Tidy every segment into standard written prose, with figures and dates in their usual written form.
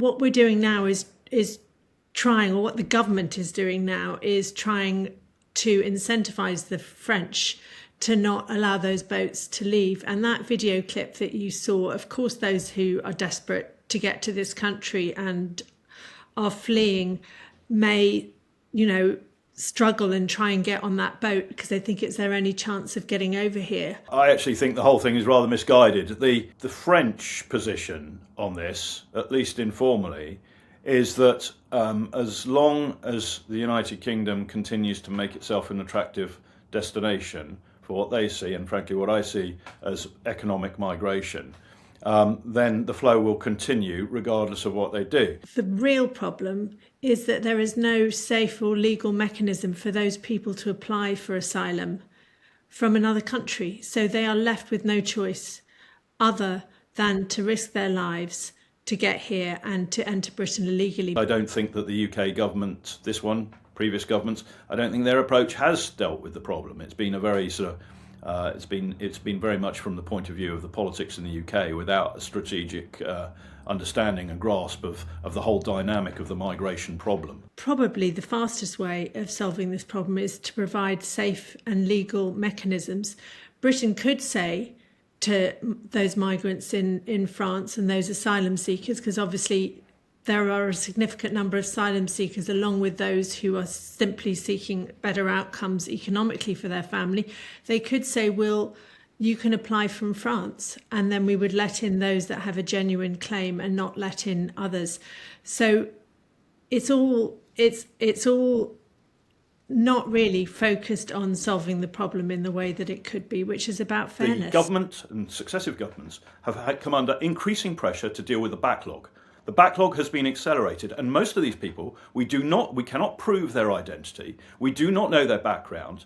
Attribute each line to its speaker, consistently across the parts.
Speaker 1: what we're doing now is trying, or what the government is doing now, is trying to incentivize the French to not allow those boats to leave. And that video clip that you saw, of course, those who are desperate to get to this country and are fleeing may, struggle and try and get on that boat because they think it's their only chance of getting over here.
Speaker 2: I actually think the whole thing is rather misguided. The French position on this, at least informally, is that as long as the United Kingdom continues to make itself an attractive destination for what they see, and frankly what I see as economic migration, then the flow will continue regardless of what they do.
Speaker 1: The real problem is that there is no safe or legal mechanism for those people to apply for asylum from another country. So they are left with no choice other than to risk their lives to get here and to enter Britain illegally.
Speaker 2: I don't think that the UK government, this one, previous governments, I don't think their approach has dealt with the problem. It's been a very it's been very much from the point of view of the politics in the UK without a strategic understanding and grasp of the whole dynamic of the migration problem.
Speaker 1: Probably the fastest way of solving this problem is to provide safe and legal mechanisms. Britain could say to those migrants in France and those asylum seekers, because obviously there are a significant number of asylum seekers along with those who are simply seeking better outcomes economically for their family. They could say, well, you can apply from France, and then we would let in those that have a genuine claim and not let in others. So it's all not really focused on solving the problem in the way that it could be, which is about fairness.
Speaker 2: The government and successive governments have come under increasing pressure to deal with the backlog. The backlog has been accelerated, and most of these people, we cannot prove their identity. We do not know their background.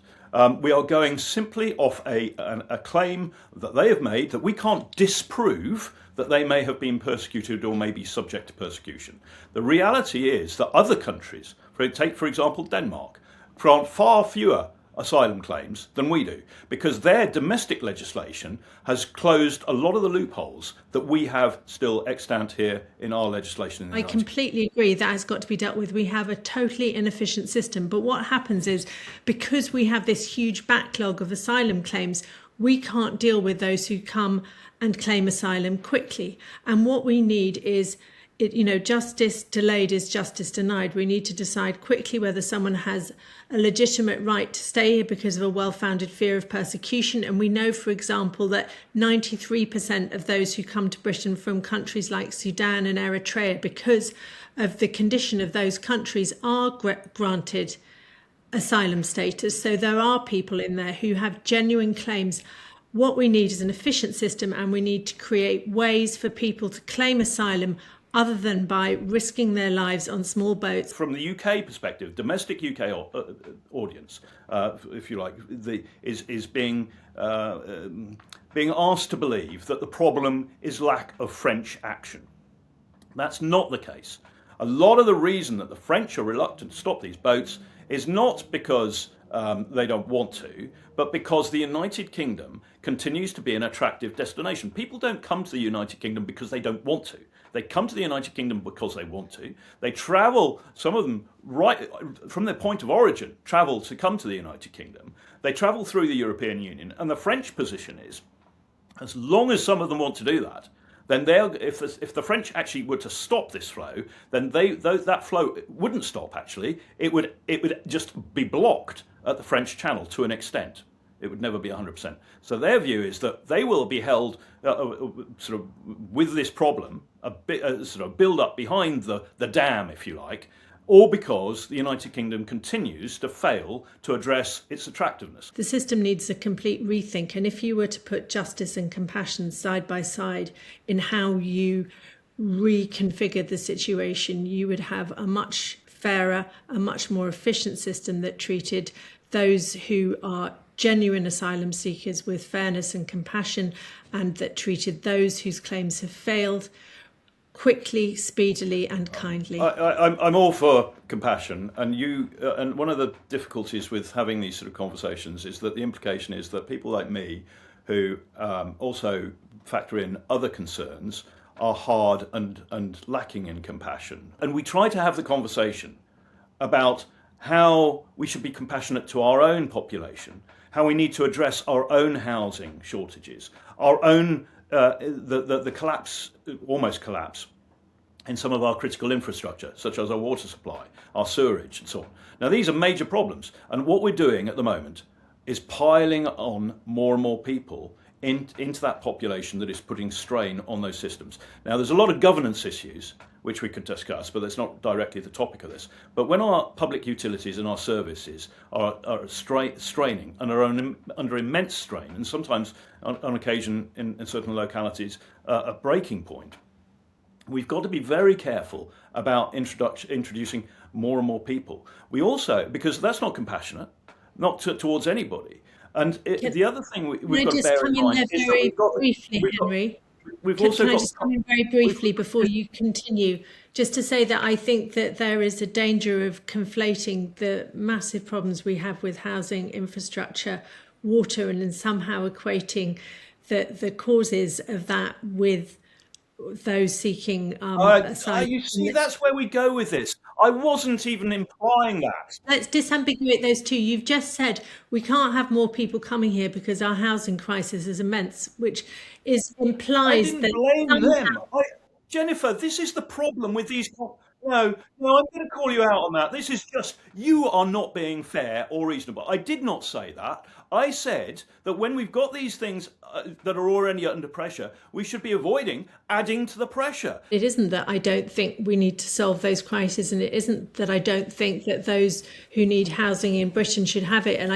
Speaker 2: We are going simply off a claim that they have made that we can't disprove that they may have been persecuted or may be subject to persecution. The reality is that other countries, take for example Denmark, grant far fewer asylum claims than we do, because their domestic legislation has closed a lot of the loopholes that we have still extant here in our legislation.
Speaker 1: I completely agree that has got to be dealt with. We have a totally inefficient system, but what happens is, because we have this huge backlog of asylum claims, we can't deal with those who come and claim asylum quickly. And what we need is, justice delayed is justice denied. We need to decide quickly whether someone has a legitimate right to stay here because of a well-founded fear of persecution. And we know, for example, that 93% of those who come to Britain from countries like Sudan and Eritrea, because of the condition of those countries, are granted asylum status. So there are people in there who have genuine claims. What we need is an efficient system, and we need to create ways for people to claim asylum other than by risking their lives on small boats.
Speaker 2: From the UK perspective, domestic UK audience, if you like, is being asked to believe that the problem is lack of French action. That's not the case. A lot of the reason that the French are reluctant to stop these boats is not because they don't want to, but because the United Kingdom continues to be an attractive destination. People don't come to the United Kingdom because they don't want to. They come to the United Kingdom because they want to. They travel, some of them right from their point of origin, travel to come to the United Kingdom. They travel through the European Union. And the French position is, as long as some of them want to do that, then if the French actually were to stop this flow, then that flow wouldn't stop, actually. It would just be blocked at the French Channel to an extent. It would never be 100%. So their view is that they will be held sort of with this problem, a bit sort of build up behind the dam, if you like, or because the United Kingdom continues to fail to address its attractiveness.
Speaker 1: The system needs a complete rethink, and if you were to put justice and compassion side by side in how you reconfigure the situation, you would have a much fairer, a much more efficient system that treated those who are genuine asylum seekers with fairness and compassion, and that treated those whose claims have failed quickly, speedily and kindly.
Speaker 2: I'm all for compassion, and one of the difficulties with having these sort of conversations is that the implication is that people like me, who also factor in other concerns, are hard and lacking in compassion. And we try to have the conversation about how we should be compassionate to our own population, how we need to address our own housing shortages, our own the collapse, almost collapse, in some of our critical infrastructure, such as our water supply, our sewerage, and so on. Now, these are major problems, and what we're doing at the moment is piling on more and more people into that population that is putting strain on those systems. Now, there's a lot of governance issues which we could discuss, but that's not directly the topic of this. But when our public utilities and our services are straining and are under immense strain, and sometimes on occasion in certain localities a breaking point, we've got to be very careful about introducing more and more people. We also, because that's not compassionate, not towards anybody. And the other thing we've got to bear in mind is that we've also got... Can I just come in very briefly before you continue?
Speaker 1: Just to say that I think that there is a danger of conflating the massive problems we have with housing, infrastructure, water, and then somehow equating the causes of that with those seeking asylum.
Speaker 2: You see, that's where we go with this. I wasn't even implying that.
Speaker 1: Let's disambiguate those two. You've just said we can't have more people coming here because our housing crisis is immense, which implies that...
Speaker 2: I didn't blame them. Jennifer, this is the problem with these... No, I'm going to call you out on that. This is just, you are not being fair or reasonable. I did not say that. I said that when we've got these things that are already under pressure, we should be avoiding adding to the pressure.
Speaker 1: It isn't that I don't think we need to solve those crises, and it isn't that I don't think that those who need housing in Britain should have it. And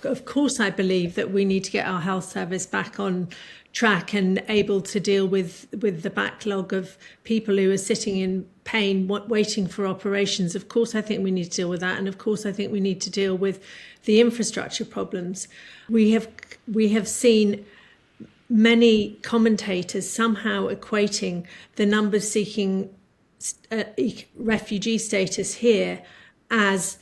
Speaker 1: of course I believe that we need to get our health service back on track and able to deal with the backlog of people who are sitting in pain waiting for operations. Of course I think we need to deal with that, and of course I think we need to deal with the infrastructure problems. We have seen many commentators somehow equating the numbers seeking refugee status here as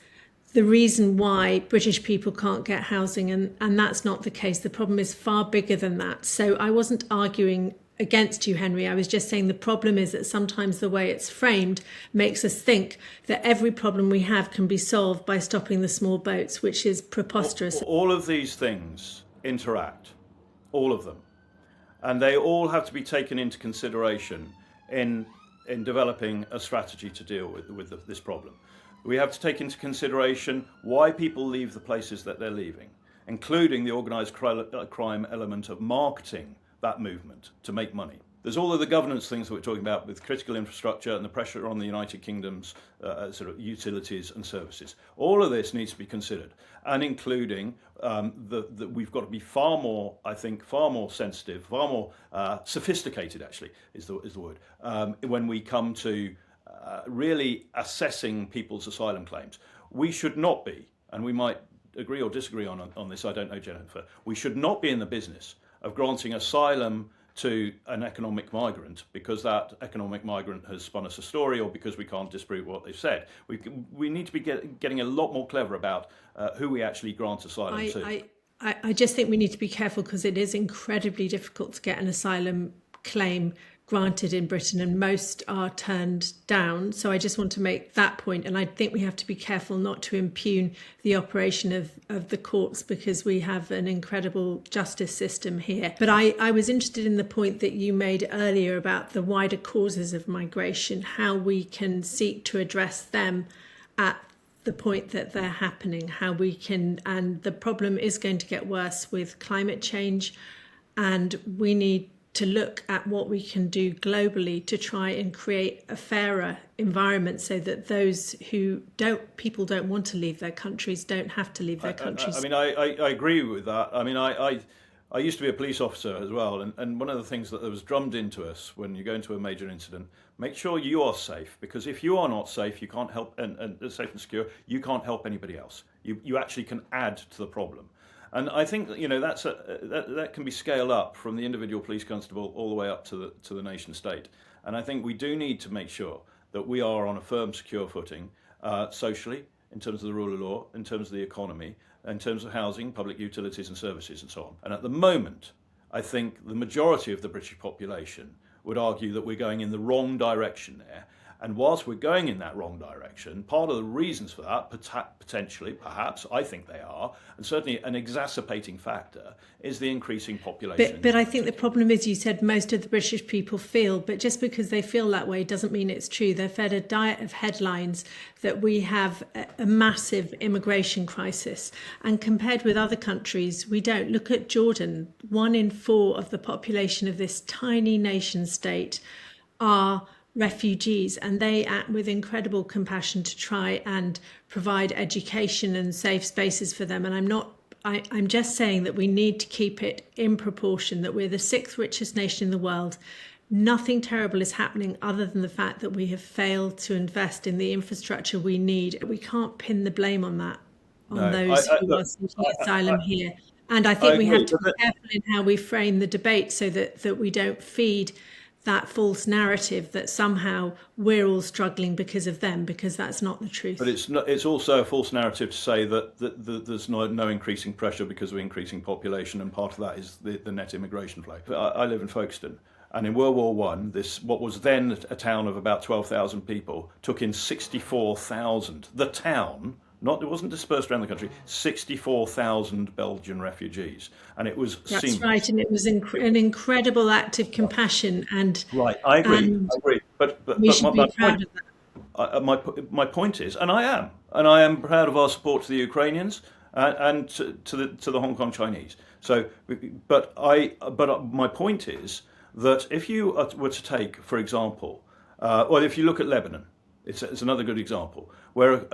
Speaker 1: the reason why British people can't get housing, and that's not the case. The problem is far bigger than that. So I wasn't arguing against you, Henry. I was just saying the problem is that sometimes the way it's framed makes us think that every problem we have can be solved by stopping the small boats, which is preposterous.
Speaker 2: All of these things interact, all of them, and they all have to be taken into consideration in developing a strategy to deal with this problem. We have to take into consideration why people leave the places that they're leaving, including the organised crime element of marketing that movement to make money. There's all of the governance things that we're talking about with critical infrastructure and the pressure on the United Kingdom's sort of utilities and services. All of this needs to be considered, and including we've got to be far more sensitive, far more sophisticated, actually, is the word, when we come to really assessing people's asylum claims. We should not be, and we might agree or disagree on this, I don't know, Jennifer, we should not be in the business of granting asylum to an economic migrant because that economic migrant has spun us a story or because we can't disprove what they've said. We need to be getting a lot more clever about who we actually grant asylum to.
Speaker 1: I just think we need to be careful because it is incredibly difficult to get an asylum claim granted in Britain, and most are turned down. So I just want to make that point, and I think we have to be careful not to impugn the operation of the courts because we have an incredible justice system here. But I was interested in the point that you made earlier about the wider causes of migration, how we can seek to address them at the point that they're happening, how we can, and the problem is going to get worse with climate change, and we need to look at what we can do globally to try and create a fairer environment so that those people don't want to leave their countries don't have to leave their countries.
Speaker 2: I agree with that. I used to be a police officer as well, and one of the things that was drummed into us when you go into a major incident, make sure you are safe, because if you are not safe, you can't help, and safe and secure, you can't help anybody else. You actually can add to the problem. And I think that can be scaled up from the individual police constable all the way up to the nation state. And I think we do need to make sure that we are on a firm, secure footing socially, in terms of the rule of law, in terms of the economy, in terms of housing, public utilities and services and so on. And at the moment, I think the majority of the British population would argue that we're going in the wrong direction there. And whilst we're going in that wrong direction, part of the reasons for that, potentially, perhaps, I think they are, and certainly an exacerbating factor, is the increasing population.
Speaker 1: But I think the problem is, you said most of the British people feel, but just because they feel that way doesn't mean it's true. They're fed a diet of headlines that we have a massive immigration crisis. And compared with other countries, we don't. Look at Jordan. 1 in 4 of the population of this tiny nation state are refugees, and they act with incredible compassion to try and provide education and safe spaces for them. And I'm just saying that we need to keep it in proportion, that we're the 6th richest nation in the world. Nothing terrible is happening other than the fact that we have failed to invest in the infrastructure we need. We can't pin the blame on that, those who are seeking asylum here. And I think we have to be careful in how we frame the debate so that we don't feed that false narrative that somehow we're all struggling because of them, because that's not the truth.
Speaker 2: But it's also a false narrative to say that there's no increasing pressure because of increasing population, and part of that is the net immigration flow. I live in Folkestone, and in World War I, what was then a town of about 12,000 people took in 64,000. The town, it wasn't dispersed around the country, 64,000 Belgian refugees. And it was
Speaker 1: That's
Speaker 2: seamless.
Speaker 1: Right, and it was an incredible act of compassion. And
Speaker 2: right, I agree. But
Speaker 1: we should be proud of that.
Speaker 2: My point is, and I am proud of our support to the Ukrainians and to the Hong Kong Chinese. So, but my point is that if you were to take, for example, if you look at Lebanon, it's another good example where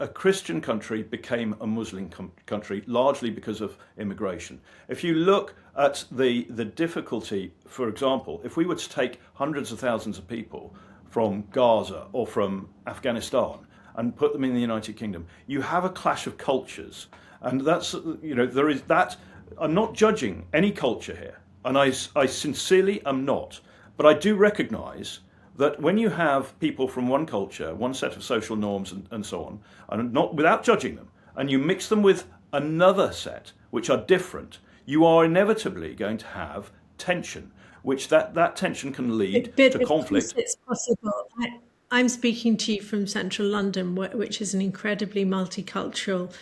Speaker 2: a Christian country became a Muslim country largely because of immigration. If you look at the difficulty, for example, if we were to take hundreds of thousands of people from Gaza or from Afghanistan and put them in the United Kingdom, you have a clash of cultures. And that's, there is that. I'm not judging any culture here, and I sincerely am not. But I do recognise that when you have people from one culture, one set of social norms and so on, and not without judging them, and you mix them with another set which are different, you are inevitably going to have tension, which that tension can lead to conflict.
Speaker 1: It's possible. I'm speaking to you from central London, which is an incredibly multicultural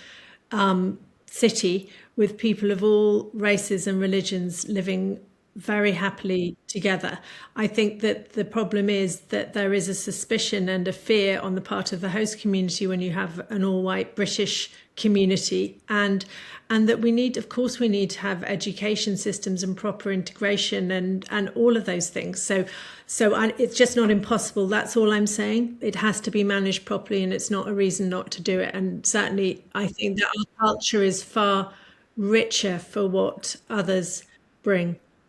Speaker 1: city with people of all races and religions living very happily together. I think that the problem is that there is a suspicion and a fear on the part of the host community when you have an all-white British community, and that we need to have education systems and proper integration and all of those things. So it's just not impossible. That's all I'm saying. It has to be managed properly, and it's not a reason not to do it. And certainly, I think that our culture is far richer for what others bring.